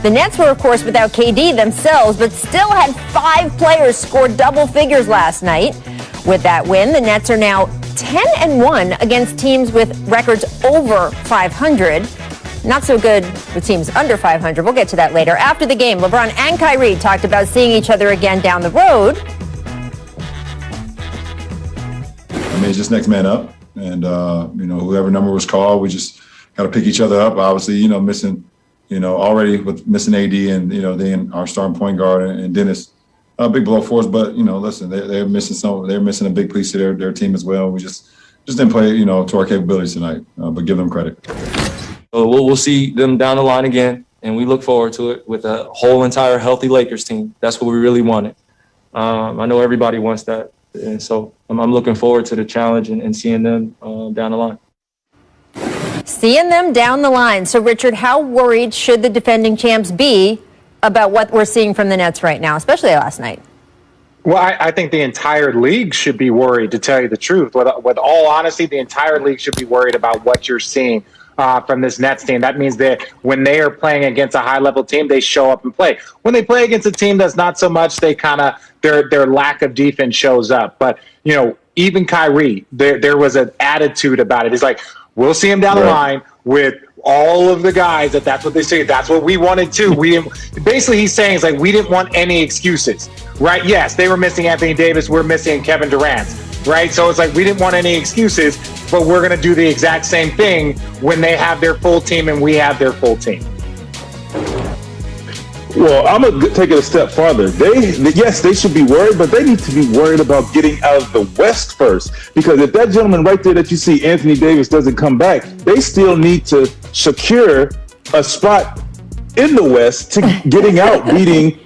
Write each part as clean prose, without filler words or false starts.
The Nets were, of course, without KD themselves, but still had 5 players score double figures last night. With that win, the Nets are now 10-1 against teams with records over 500. Not so good with teams under 500. We'll get to that later. After the game, LeBron and Kyrie talked about seeing each other again down the road. I mean, it's just next man up. And, whoever number was called, we just got to pick each other up. Obviously, missing, already with missing AD and, then our starting point guard and Dennis. A big blow for us. But, listen, they're missing a big piece of their team as well. We just didn't play, to our capabilities tonight, but give them credit. We'll see them down the line again, and we look forward to it with a whole entire healthy Lakers team. That's what we really wanted. I know everybody wants that, and so I'm looking forward to the challenge and seeing them down the line. Seeing them down the line. So, Richard, how worried should the defending champs be about what we're seeing from the Nets right now, especially last night? Well, I think the entire league should be worried, to tell you the truth. With all honesty, the entire league should be worried about what you're seeing from this Nets team. That means that when they are playing against a high-level team, they show up and play. When they play against a team that's not so much, they kind of their lack of defense shows up. But even Kyrie, there was an attitude about it. It's like, we'll see him down the line with all of the guys. That's what they say. That's what we wanted too. We didn't. Basically, he's saying it's like we didn't want any excuses, right? Yes, they were missing Anthony Davis. We're missing Kevin Durant. Right? So it's like we didn't want any excuses, but we're going to do the exact same thing when they have their full team and we have their full team. Well, I'm going to take it a step farther. They should be worried, but they need to be worried about getting out of the West first. Because if that gentleman right there that you see, Anthony Davis, doesn't come back, they still need to secure a spot in the West to getting out, beating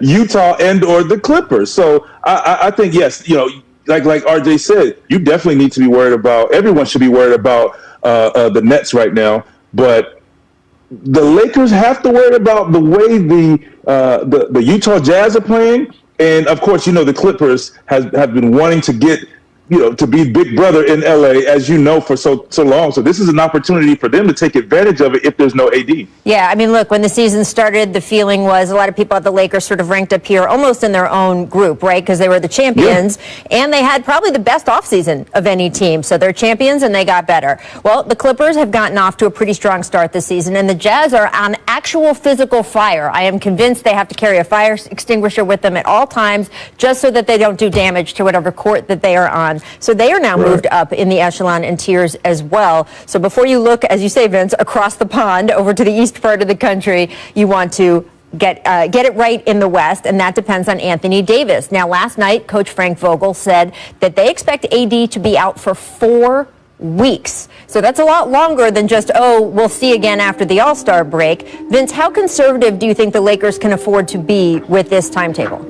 Utah and or the Clippers. So I think, yes, like RJ said, you definitely need to be worried about, everyone should be worried about the Nets right now. But the Lakers have to worry about the way the Utah Jazz are playing. And, of course, the Clippers have been wanting to get, to be big brother in LA, as for so long. So this is an opportunity for them to take advantage of it if there's no AD. Yeah, I mean, look, when the season started, the feeling was a lot of people at the Lakers sort of ranked up here almost in their own group, right? Because they were the champions, and they had probably the best offseason of any team. So they're champions, and they got better. Well, the Clippers have gotten off to a pretty strong start this season, and the Jazz are on actual physical fire. I am convinced they have to carry a fire extinguisher with them at all times just so that they don't do damage to whatever court that they are on. So they are now moved up in the echelon and tiers as well. So before you look, as you say, Vince, across the pond over to the east part of the country, you want to get it right in the West, and that depends on Anthony Davis. Now, last night, Coach Frank Vogel said that they expect AD to be out for 4 weeks. So that's a lot longer than just, we'll see again after the All-Star break. Vince, how conservative do you think the Lakers can afford to be with this timetable?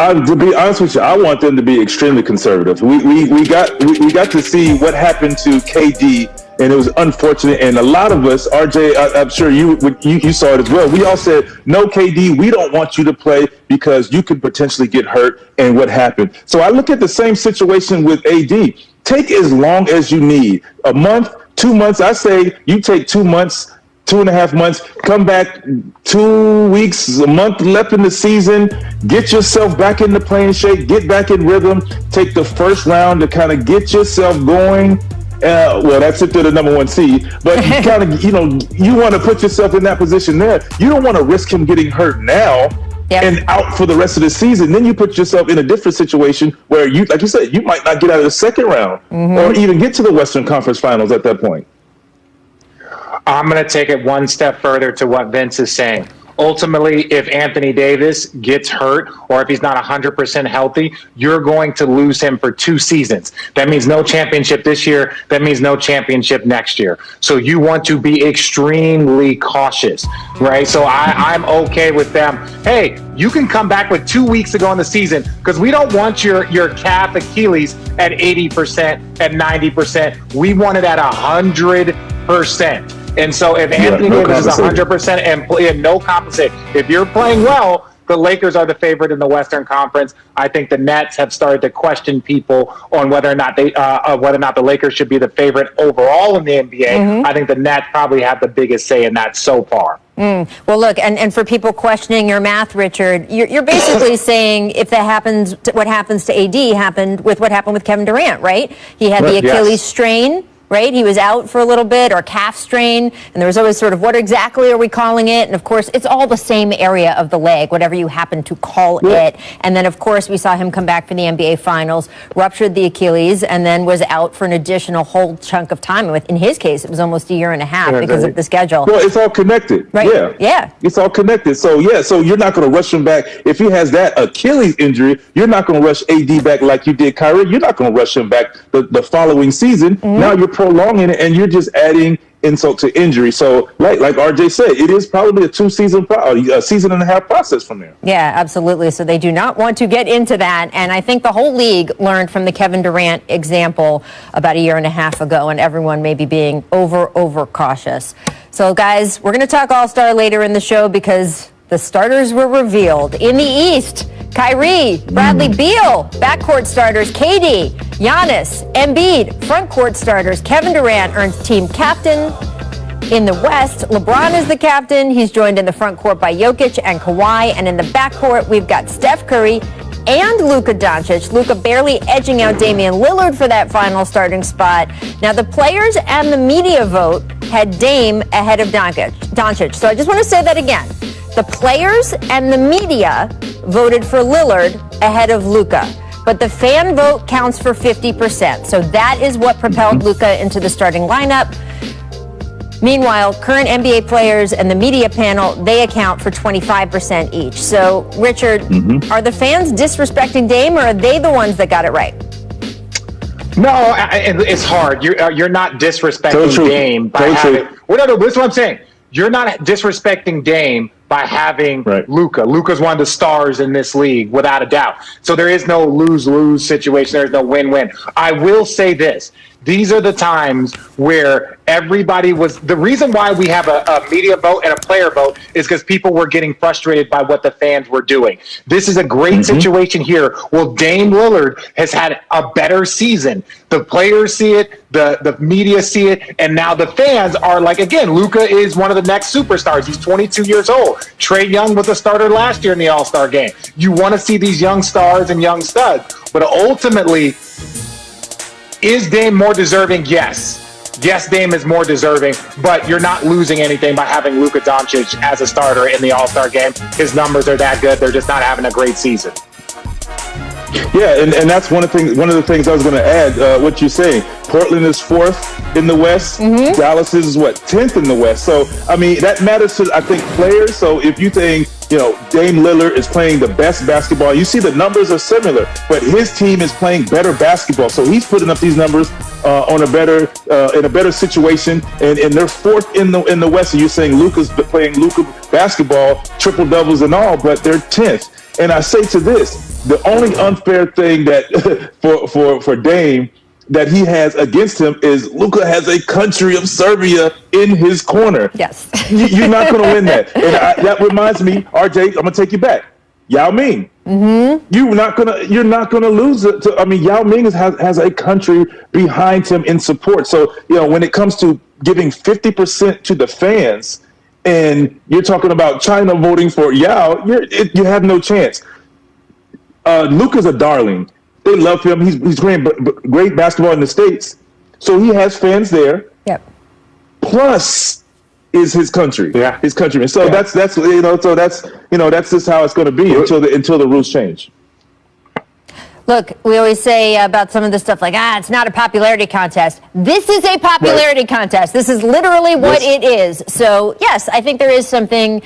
To be honest with you, I want them to be extremely conservative. We got to see what happened to KD, and it was unfortunate. And a lot of us, RJ, I'm sure you saw it as well. We all said, no, KD, we don't want you to play because you could potentially get hurt. And what happened? So I look at the same situation with AD. Take as long as you need. A month, 2 months. I say you take 2 months. 2.5 months, come back 2 weeks, a month left in the season, get yourself back in the playing shape, get back in rhythm, take the first round to kind of get yourself going. That's if they're the number 1 seed, but you kind of, you want to put yourself in that position there. You don't want to risk him getting hurt now and out for the rest of the season. Then you put yourself in a different situation where you, like you said, you might not get out of the second round or even get to the Western Conference Finals at that point. I'm going to take it one step further to what Vince is saying. Ultimately, if Anthony Davis gets hurt or if he's not 100% healthy, you're going to lose him for 2 seasons. That means no championship this year. That means no championship next year. So you want to be extremely cautious, right? So I'm okay with them. Hey, you can come back with 2 weeks to go in the season because we don't want your calf Achilles at 80%, at 90%. We want it at 100%. And so if Anthony Davis is 100% and no compensate, if you're playing well, the Lakers are the favorite in the Western Conference. I think the Nets have started to question people on whether or not the Lakers should be the favorite overall in the NBA. I think the Nets probably have the biggest say in that so far. Well, look, and for people questioning your math, Richard, you're basically saying if that happens, what happens to AD happened with what happened with Kevin Durant, right? He had the Achilles strain. Right? He was out for a little bit, or calf strain, and there was always sort of what exactly are we calling it? And of course, it's all the same area of the leg, whatever you happen to call it. And then, of course, we saw him come back for the NBA Finals, ruptured the Achilles, and then was out for an additional whole chunk of time. In his case, it was almost a year and a half because of the schedule. Well, it's all connected. Right? Yeah. It's all connected. So you're not going to rush him back. If he has that Achilles injury, you're not going to rush AD back like you did Kyrie. You're not going to rush him back the following season. Now you're prolonging it, and you're just adding insult to injury. So, like RJ said, it is probably a season and a half process from there. Yeah, absolutely. So they do not want to get into that. And I think the whole league learned from the Kevin Durant example about a year and a half ago, and everyone may be being over cautious. So, guys, we're going to talk All-Star later in the show because the starters were revealed. In the East, Kyrie, Bradley Beal, backcourt starters, KD, Giannis, Embiid, frontcourt starters, Kevin Durant earns team captain. In the West, LeBron is the captain. He's joined in the frontcourt by Jokic and Kawhi. And in the backcourt, we've got Steph Curry and Luka Doncic. Luka barely edging out Damian Lillard for that final starting spot. Now, the players and the media vote had Dame ahead of Doncic. So I just want to say that again. The players and the media voted for Lillard ahead of Luka. But the fan vote counts for 50%. So that is what propelled Luka into the starting lineup. Meanwhile, current NBA players and the media panel, they account for 25% each. So, Richard, are the fans disrespecting Dame, or are they the ones that got it right? No, it's hard. You're not disrespecting Dame by having. This is what I'm saying. You're not disrespecting Dame by having Luka. Luka's one of the stars in this league, without a doubt. So there is no lose-lose situation. There's no win-win. I will say this. These are the times where everybody was – the reason why we have a media vote and a player vote is because people were getting frustrated by what the fans were doing. This is a great situation here. Well, Dame Lillard has had a better season. The players see it, the media see it, and now the fans are like, again, Luka is one of the next superstars. He's 22 years old. Trae Young was a starter last year in the All-Star game. You want to see these young stars and young studs. But ultimately – is Dame more deserving? Yes. Yes, Dame is more deserving, but you're not losing anything by having Luka Doncic as a starter in the All-Star game. His numbers are that good. They're just not having a great season. Yeah, and that's one of the things I was going to add, what you're saying. Portland is 4th in the West. Dallas is 10th in the West. So, I mean, that matters to, I think, players. So if you think, Dame Lillard is playing the best basketball, you see the numbers are similar, but his team is playing better basketball. So he's putting up these numbers in a better situation, and they're 4th in the West. And you're saying Luka's playing Luka basketball, triple doubles and all, but they're 10th. And I say to this, the only unfair thing that for Dame that he has against him is Luka has a country of Serbia in his corner. Yes. You're not going to win that. And that reminds me, RJ, I'm going to take you back. Yao Ming. You're not gonna lose it. Yao Ming has a country behind him in support. So when it comes to giving 50% to the fans, and you're talking about China voting for Yao, you have no chance. Luka's a darling. They love him. He's playing great basketball in the States, so he has fans there. Yep. Plus, is his country, his countrymen. So that's just how it's going to be until the rules change. Look, we always say about some of this stuff like, it's not a popularity contest. This is a popularity contest. This is literally what it is. So, yes, I think there is something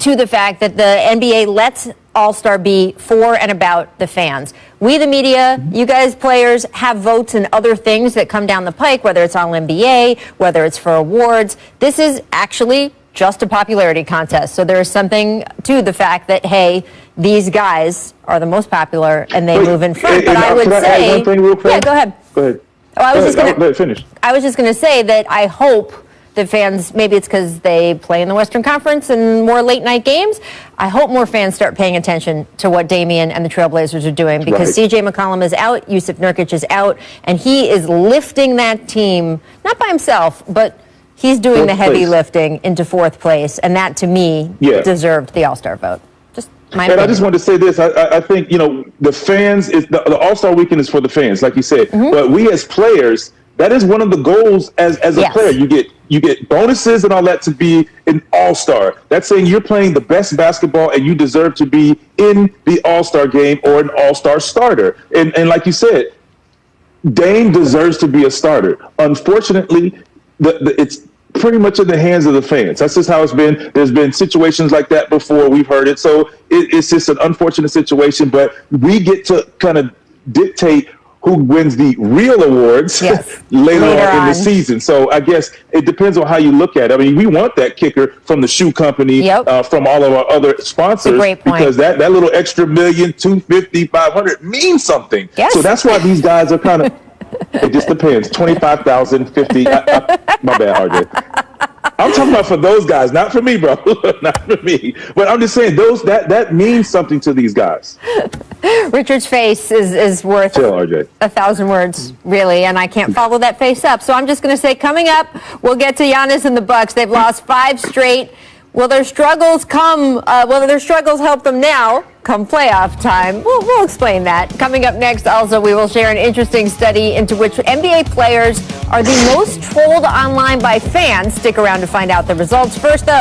to the fact that the NBA lets All-Star be for and about the fans. We, the media, you guys, players, have votes and other things that come down the pike, whether it's on NBA, whether it's for awards. This is actually just a popularity contest. So there is something to the fact that, hey, these guys are the most popular and they move in front. But I would say, one thing real quick? Yeah, go ahead. Go ahead. Oh, I was just going to finish. I was just going to say that I hope the fans, maybe it's because they play in the Western Conference and more late night games. I hope more fans start paying attention to what Damian and the Trailblazers are doing, because CJ McCollum is out, Yusuf Nurkic is out, and he is lifting that team, not by himself, but he's doing the heavy lifting into fourth place. And that, to me, deserved the All-Star vote. Just my opinion. And I just wanted to say this. I think, the fans, the All-Star weekend is for the fans, like you said. But we as players, that is one of the goals as a player. You get bonuses and all that to be an all-star. That's saying you're playing the best basketball and you deserve to be in the all-star game or an all-star starter. And like you said, Dame deserves to be a starter. Unfortunately, it's pretty much in the hands of the fans. That's just how it's been. There's been situations like that before. We've heard it. So it's just an unfortunate situation, but we get to kind of dictate who wins the real awards later on in the season. So I guess it depends on how you look at it. I mean, we want that kicker from the shoe company, from all of our other sponsors, because that little extra million, 250, 500 means something. So that's why these guys are kind of, it just depends. 25,000, 50. My bad, RJ. I'm talking about for those guys, not for me, bro. Not for me. But I'm just saying that means something to these guys. Richard's face is worth 1,000 words, really, and I can't follow that face up. So I'm just going to say, coming up, we'll get to Giannis and the Bucks. They've lost 5 straight. Will their struggles help them now come playoff time? We'll explain that. Coming up next, also, we will share an interesting study into which NBA players are the most trolled online by fans. Stick around to find out the results. First, though,